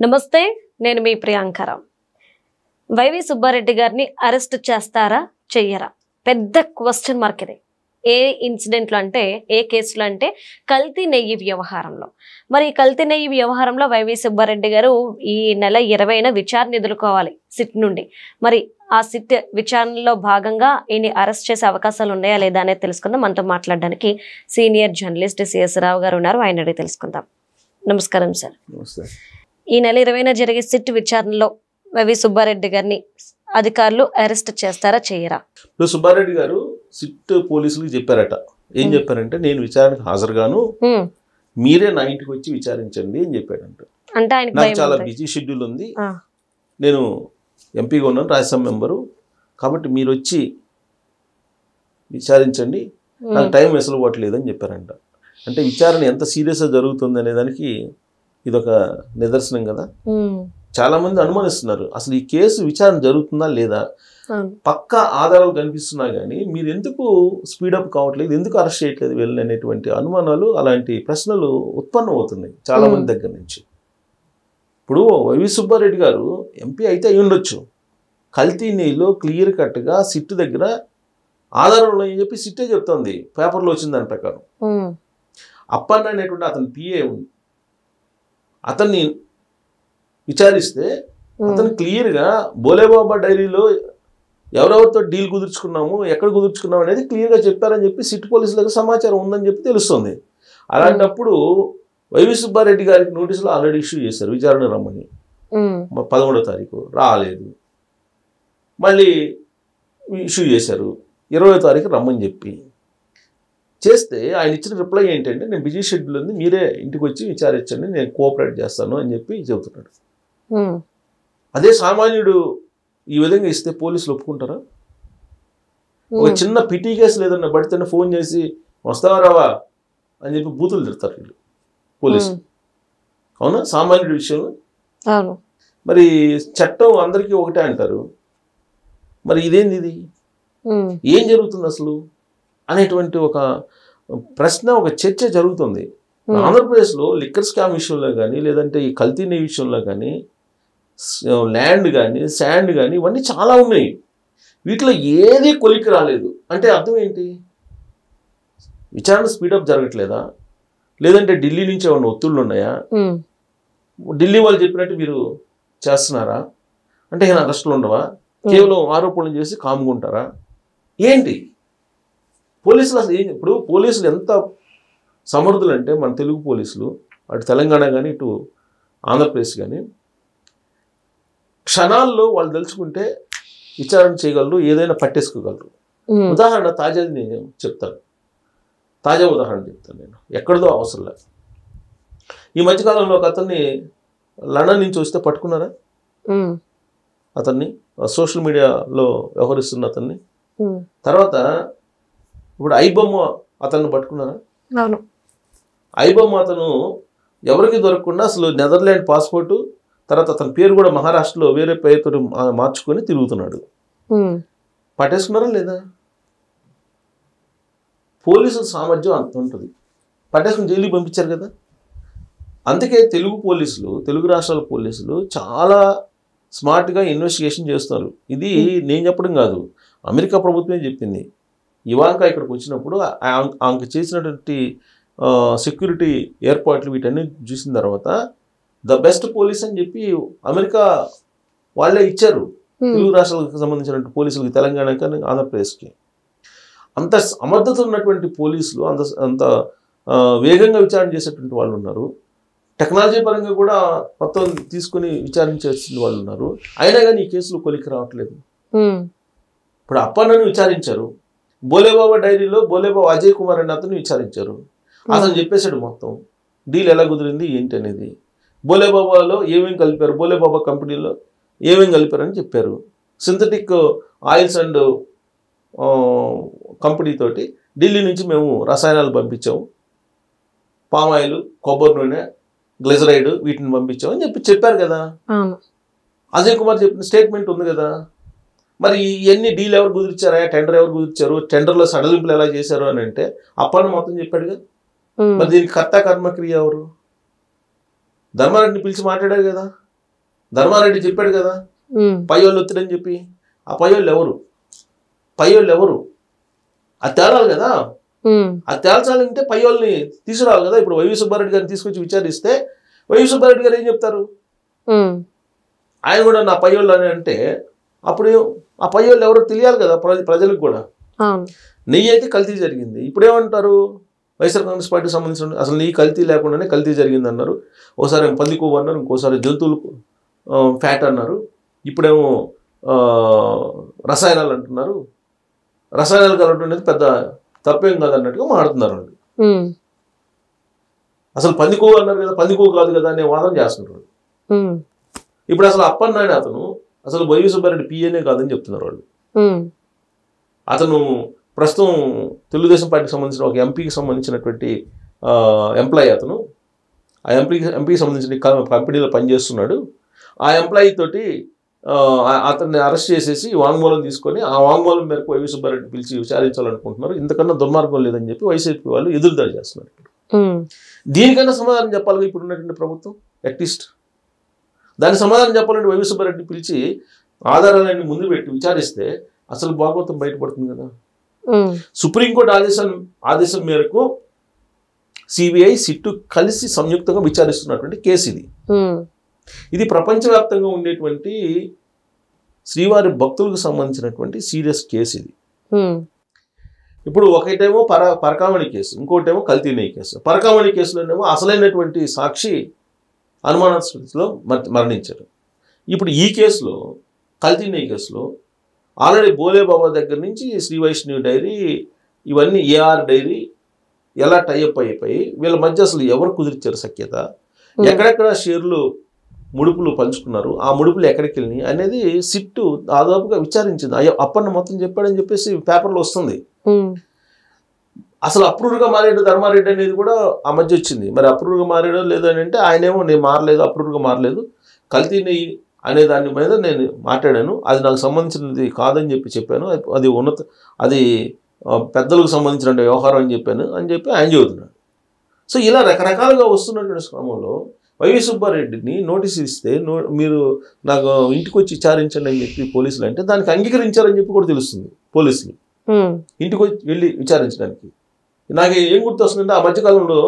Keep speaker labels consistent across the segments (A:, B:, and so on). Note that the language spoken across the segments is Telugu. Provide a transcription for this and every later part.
A: నమస్తే, నేను మీ ప్రియాంకరావు. వైవి సుబ్బారెడ్డి గారిని అరెస్ట్ చేస్తారా చెయ్యరా? పెద్ద క్వశ్చన్ మార్క్ ఇది. ఏ ఇన్సిడెంట్లో అంటే, ఏ కేసులో అంటే కల్తీ నెయ్యి వ్యవహారంలో. మరి ఈ కల్తీ నెయ్యి వ్యవహారంలో వైవి సుబ్బారెడ్డి గారు ఈ నెల 20న విచారణ ఎదుర్కోవాలి సిట్ నుండి. మరి ఆ సిట్ విచారణలో భాగంగా ఈయన అరెస్ట్ చేసే అవకాశాలు ఉన్నాయా లేదా అనేది తెలుసుకుందాం. మనతో మాట్లాడడానికి సీనియర్ జర్నలిస్ట్ సిఎస్ రావు గారు ఉన్నారు. ఆయన అడిగి తెలుసుకుందాం. నమస్కారం సార్. ఈ నెల 20న జరిగే సిట్ విచారణలో వైవి సుబ్బారెడ్డి గారిని అధికారులు అరెస్ట్ చేస్తారా చెయ్యరా?
B: ఇప్పుడు సుబ్బారెడ్డి గారు సిట్ పోలీసులకు చెప్పారట. ఏం చెప్పారంటే, నేను విచారణకు హాజరుగాను, మీరే నా ఇంటికి వచ్చి విచారించండి అని చెప్పాడంట.
A: అంటే ఆయన
B: నాకు చాలా బిజీ షెడ్యూల్ ఉంది, నేను ఎంపీగా ఉన్నాను, రాజ్యసభ మెంబరు, కాబట్టి మీరు వచ్చి విచారించండి, నాకు టైం వెసులుబాటు అని చెప్పారంట. అంటే విచారణ ఎంత సీరియస్గా జరుగుతుంది అనే దానికి ఇదొక నిదర్శనం కదా. చాలా మంది అనుమానిస్తున్నారు, అసలు ఈ కేసు విచారణ జరుగుతుందా లేదా, పక్కా ఆధారాలు కనిపిస్తున్నా కానీ మీరు ఎందుకు స్పీడప్ కావట్లేదు, ఎందుకు అరెస్ట్ చేయట్లేదు వీళ్ళని అనేటువంటి అనుమానాలు, అలాంటి ప్రశ్నలు ఉత్పన్నం అవుతున్నాయి చాలా మంది దగ్గర నుంచి. ఇప్పుడు వైవి సుబ్బారెడ్డి గారు ఎంపీ అయితే అయి ఉండొచ్చు, కల్తీ నెయ్యిలో క్లియర్ కట్గా సిట్ దగ్గర ఆధారాలు ఉన్నాయని చెప్పి సిట్టే చెప్తుంది, పేపర్లో వచ్చింది దాని ప్రకారం. అప్పన్న అనేటువంటి అతని పిఏ ఉంది, అతన్ని విచారిస్తే అతను క్లియర్గా బోలేబాబా డైరీలో ఎవరెవరితో డీల్ కుదుర్చుకున్నాము, ఎక్కడ కుదుర్చుకున్నాము అనేది క్లియర్గా చెప్పారని చెప్పి సిట్ పోలీసులకు సమాచారం ఉందని చెప్పి తెలుస్తుంది. అలాంటప్పుడు వైవి సుబ్బారెడ్డి గారికి నోటీసులు ఆల్రెడీ ఇష్యూ చేశారు, విచారణ రమ్మని. 11వ తారీఖు రాలేదు, మళ్ళీ ఇష్యూ చేశారు 20వ తారీఖు రమ్మని చెప్పి చేస్తే ఆయన ఇచ్చిన రిప్లై ఏంటంటే, నేను బిజీ షెడ్యూల్ ఉంది, మీరే ఇంటికి వచ్చి విచారించండి, నేను కోఆపరేట్ చేస్తాను అని చెప్పి చెబుతున్నాడు. అదే సామాన్యుడు ఈ విధంగా ఇస్తే పోలీసులు ఒప్పుకుంటారా? ఒక చిన్న పిటి కేసులు ఏదన్నా పడితేనే ఫోన్ చేసి వస్తావా రావా అని చెప్పి బూతులు తిడతారు వీళ్ళు పోలీసులు. అవునా? సామాన్యుడి విషయంలో మరి చట్టం అందరికీ ఒకటే అంటారు, మరి ఇదేంది, ఇది ఏం జరుగుతుంది అసలు అనేటువంటి ఒక ప్రశ్న, ఒక చర్చ జరుగుతుంది. ఆంధ్రప్రదేశ్లో లిక్కర్ స్కామ్ విషయంలో కానీ, లేదంటే ఈ కల్తీ నెయ్యి విషయంలో కానీ, ల్యాండ్ కానీ, శాండ్ కానీ, ఇవన్నీ చాలా ఉన్నాయి. వీటిలో ఏది కొలిక్కి రాలేదు అంటే అర్థం ఏంటి? విచారణ స్పీడప్ జరగట్లేదా, లేదంటే ఢిల్లీ నుంచి ఏమన్నా ఒత్తిళ్ళు ఉన్నాయా, ఢిల్లీ వాళ్ళు చెప్పినట్టు మీరు చేస్తున్నారా, అంటే ఏమైనా అరెస్టులు ఉండవా, కేవలం ఆరోపణలు చేసి కాముకుంటారా, ఏంటి? పోలీసులు అసలు ఏం, ఇప్పుడు పోలీసులు ఎంత సమర్థులు అంటే, మన తెలుగు పోలీసులు అటు తెలంగాణ కానీ ఇటు ఆంధ్రప్రదేశ్ కానీ క్షణాల్లో వాళ్ళు తెలుసుకుంటే విచారణ చేయగలరు, ఏదైనా పట్టేసుకోగలరు. ఉదాహరణ తాజాది నేను చెప్తాను, తాజా ఉదాహరణ చెప్తాను నేను, ఎక్కడిదో అవసరం లేదు. ఈ మధ్యకాలంలో ఒక అతన్ని లండన్ నుంచి వస్తే పట్టుకున్నారా, అతన్ని సోషల్ మీడియాలో వ్యవహరిస్తున్న అతన్ని. తర్వాత ఇప్పుడు ఐబొమ్మ అతన్ని పట్టుకున్నారా? ఐబొమ్మ అతను ఎవరికి దొరకకుండా అసలు నెదర్లాండ్ పాస్పోర్టు, తర్వాత అతని పేరు కూడా మహారాష్ట్రలో వేరే పేరుతో మార్చుకొని తిరుగుతున్నాడు. పట్టేసుకున్నారా లేదా? పోలీసుల సామర్థ్యం అంత ఉంటుంది, పట్టేసుకుని జైలుకి పంపించారు కదా. అందుకే తెలుగు పోలీసులు, తెలుగు రాష్ట్రాల పోలీసులు చాలా స్మార్ట్గా ఇన్వెస్టిగేషన్ చేస్తున్నారు. ఇది నేను చెప్పడం కాదు, అమెరికా ప్రభుత్వమే చెప్పింది. ఇవాంక ఇక్కడికి వచ్చినప్పుడు ఆమెకు చేసినటువంటి సెక్యూరిటీ ఏర్పాట్లు వీటన్నీ చూసిన తర్వాత ద బెస్ట్ పోలీస్ అని చెప్పి అమెరికా వాళ్ళే ఇచ్చారు తెలుగు రాష్ట్రాలకు సంబంధించినటువంటి పోలీసులకి, తెలంగాణకి, ఆంధ్రప్రదేశ్కి. అంత సమర్థత ఉన్నటువంటి పోలీసులు, అంత వేగంగా విచారణ చేసేటువంటి వాళ్ళు ఉన్నారు. టెక్నాలజీ పరంగా కూడా మొత్తం తీసుకుని విచారించాల్సిన వాళ్ళు ఉన్నారు. అయినా కానీ ఈ కేసులు కొలిక్కి రావట్లేదు. ఇప్పుడు అప్పన్నను విచారించారు, బోలేబాబా డైరీలో బోలేబాబా అజయ్ కుమార్ అనే అతను విచారించారు. అతను చెప్పేశాడు మొత్తం డీల్ ఎలా కుదిరింది ఏంటి అనేది. బోలేబాబాలో ఏమేమి కలిపారు, బోలేబాబా కంపెనీలో ఏమేమి కలిపారని చెప్పారు. సింథటిక్ ఆయిల్స్ అండ్ కంపెనీతోటి ఢిల్లీ నుంచి మేము రసాయనాలు పంపించాము, పామ్ ఆయిల్, కొబ్బరి నూనె, గ్లిజరైడ్ వీటిని పంపించామని చెప్పారు కదా. అజయ్ కుమార్ చెప్పిన స్టేట్మెంట్ ఉంది కదా. మరి ఇవన్నీ డీల్ ఎవరు కుదిర్చారా, టెండర్ ఎవరు కుదిర్చారు, టెండర్లో సడలింపులు ఎలా చేశారు అని అంటే అప్పన్న మొత్తం చెప్పాడుగా. మరి దీనికి కర్త కర్మక్రియ ఎవరు? ధర్మారెడ్డిని పిలిచి మాట్లాడారు కదా, ధర్మారెడ్డి చెప్పాడు కదా పయ్యోళ్ళు ఒత్తిడని చెప్పి. ఆ పయ్యోళ్ళు ఎవరు అది తేలాలి కదా. అది తేల్చాలంటే పయ్యోళ్ళని తీసుకురావాలి కదా. ఇప్పుడు వైవి సుబ్బారెడ్డి గారిని తీసుకొచ్చి విచారిస్తే వైవి సుబ్బారెడ్డి గారు ఏం చెప్తారు? ఆయన కూడా నా పయ్యోళ్ళు అని అంటే అప్పుడు ఆ పయ్యోళ్ళు ఎవరో తెలియాలి కదా ప్రజలకు కూడా. నెయ్యి అయితే కల్తీ జరిగింది. ఇప్పుడు ఏమంటారు వైఎస్ఆర్ కాంగ్రెస్ పార్టీకి సంబంధించిన అసలు నెయ్యి కల్తీ లేకుండానే కల్తీ జరిగింది అన్నారు. ఒకసారి పంది కొవ్వు అన్నారు, ఇంకోసారి జంతువులు ఫ్యాట్ అన్నారు, ఇప్పుడేమో రసాయనాలు అంటున్నారు. రసాయనాలు కలవడం అనేది పెద్ద తప్పేం కాదు అన్నట్టుగా మాట్లాడుతున్నారు వాళ్ళు. అసలు పంది కొవ్వు అన్నారు కదా, పంది కొవ్వు కాదు కదా అనే వాదన చేస్తున్నారు. ఇప్పుడు అసలు అప్పన్న అని అతను అసలు వైవి సుబ్బారెడ్డి పిఏనే కాదని చెప్తున్నారు వాళ్ళు. అతను ప్రస్తుతం తెలుగుదేశం పార్టీకి సంబంధించిన ఒక ఎంపీకి సంబంధించినటువంటి ఎంప్లాయీ. అతను ఆ ఎంపీకి సంబంధించిన కంపెనీలో పనిచేస్తున్నాడు. ఆ ఎంప్లాయీ తోటి అతన్ని అరెస్ట్ చేసేసి వాంగ్మూలం తీసుకొని ఆ వాంగ్మూలం మేరకు వైవి సుబ్బారెడ్డి పిలిచి విచారించాలనుకుంటున్నారు. ఇంతకన్నా దుర్మార్గం లేదని చెప్పి వైసీపీ వాళ్ళు ఎదురుదాడి చేస్తున్నారు. దీనికన్నా సమాధానం చెప్పాలి ఇప్పుడు ఉన్నటువంటి ప్రభుత్వం. అట్లీస్ట్ దానికి సమాధానం చెప్పాలంటే వైవి సుబ్బారెడ్డిని పిలిచి ఆధారాలన్నీ ముందు పెట్టి విచారిస్తే అసలు భాగవతం బయటపడుతుంది కదా. సుప్రీంకోర్టు ఆదేశం మేరకు సిబిఐ సిట్టు కలిసి సంయుక్తంగా విచారిస్తున్నటువంటి కేసు ఇది. ఇది ప్రపంచవ్యాప్తంగా ఉండేటువంటి శ్రీవారి భక్తులకు సంబంధించినటువంటి సీరియస్ కేసు ఇది. ఇప్పుడు ఒకటేమో పరకామణి కేసు, ఇంకోటేమో కల్తీ నెయ్యి కేసు. పరకామణి కేసులోనేమో అసలైనటువంటి సాక్షి అనుమానాస్పదలో మరణించారు. ఇప్పుడు ఈ కేసులో కల్తీ నెయ్యి కేసులో ఆల్రెడీ బోలే బాబా దగ్గర నుంచి శ్రీ వైష్ణవి డైరీ, ఇవన్నీ ఏఆర్ డైరీ ఎలా టైఅప్ అయిపోయి వీళ్ళ మధ్య అసలు ఎవరు కుదిర్చారు సఖ్యత, ఎక్కడెక్కడ షేర్లు ముడుపులు పంచుకున్నారు, ఆ ముడుపులు ఎక్కడికి వెళ్ళినాయి అనేది సిట్టు దాదాపుగా విచారించింది. అప్పన్న మొత్తం చెప్పాడని చెప్పేసి పేపర్లో వస్తుంది. అసలు అప్రూవ్గా మారాడు ధర్మారెడ్డి అనేది కూడా ఆ మధ్య వచ్చింది. మరి అప్రూవ్గా మారాడో లేదో అని అంటే ఆయనేమో నేను మారలేదు, అప్రూవ్గా మారలేదు, కల్తీ నెయ్యి అనే దాని మీద నేను మాట్లాడాను, అది నాకు సంబంధించినది కాదని చెప్పాను, అది పెద్దలకు సంబంధించిన వ్యవహారం అని చెప్పాను అని చెప్పి ఆయన చెబుతున్నాడు. సో ఇలా రకరకాలుగా వస్తున్నటువంటి క్రమంలో వైవి సుబ్బారెడ్డిని నోటీస్ ఇస్తే మీరు నాకు ఇంటికి వచ్చి విచారించండి అని చెప్పి పోలీసులు అంటే దానికి అంగీకరించారని చెప్పి కూడా తెలుస్తుంది. పోలీసులు ఇంటికి వచ్చి వెళ్ళి విచారించడానికి నాకు ఏం గుర్తు వస్తుందంటే ఆ మధ్యకాలంలో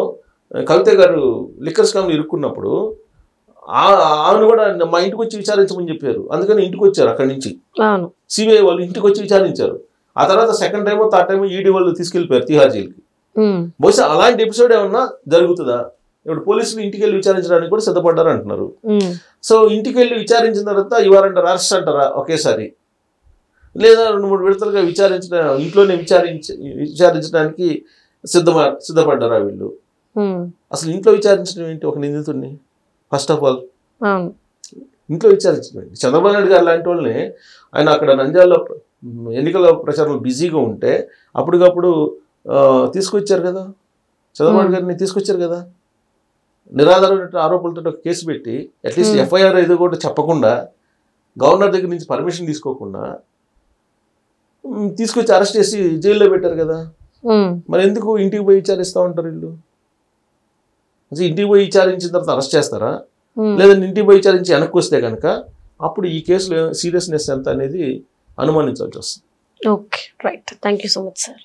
B: కవిత గారు లిక్కర్ స్కామ్లు ఇరుక్కున్నప్పుడు ఆమెను కూడా మా ఇంటికి వచ్చి విచారించమని చెప్పారు. అందుకని ఇంటికి వచ్చారు. అక్కడి నుంచి సిబిఐ వాళ్ళు ఇంటికి వచ్చి విచారించారు. ఆ తర్వాత సెకండ్ టైమో థర్డ్ టైమో ఈడీ వాళ్ళు తీసుకెళ్లిపోయారు తిహార్ జైలుకి. బహుశా అలాంటి ఎపిసోడ్ ఏమన్నా జరుగుతుందా? ఇప్పుడు పోలీసులు ఇంటికి వెళ్ళి విచారించడానికి కూడా సిద్ధపడ్డారు అంటున్నారు. సో ఇంటికి వెళ్ళి విచారించిన తర్వాత ఇవారంటారు, అరెస్ట్ అంటారా ఒకేసారి, లేదా 2-3 విడతలుగా ఇంట్లోనే విచారించడానికి సిద్ధపడ్డారా వీళ్ళు? అసలు ఇంట్లో విచారించడం ఏంటి ఒక నిందితుడిని? ఫస్ట్ ఆఫ్ ఆల్ ఇంట్లో విచారించడం ఏంటి? చంద్రబాబు నాయుడు గారు లాంటి వాళ్ళని ఆయన అక్కడ నంద్యాలలో ఎన్నికల ప్రచారంలో బిజీగా ఉంటే అప్పటికప్పుడు తీసుకొచ్చారు కదా, చంద్రబాబు నాయుడు గారిని తీసుకొచ్చారు కదా, నిరాధారమైన ఆరోపణలతో ఒక కేసు పెట్టి అట్లీస్ట్ ఎఫ్ఐఆర్ ఏదో కూడా చెప్పకుండా గవర్నర్ దగ్గర నుంచి పర్మిషన్ తీసుకోకుండా తీసుకొచ్చి అరెస్ట్ చేసి జైల్లో పెట్టారు కదా. మరి ఎందుకు ఇంటికి పోయి విచారిస్తూ ఉంటారు వీళ్ళు? అసలు ఇంటికి పోయి విచారించిన తర్వాత అరెస్ట్ చేస్తారా, లేదంటే ఇంటికి పోయి విచారించి వెనక్కి వస్తే కనుక అప్పుడు ఈ కేసులో సీరియస్నెస్ ఎంత అనేది అనుమానించాల్సి వస్తుంది.
A: Okay, right. Thank you so much sir.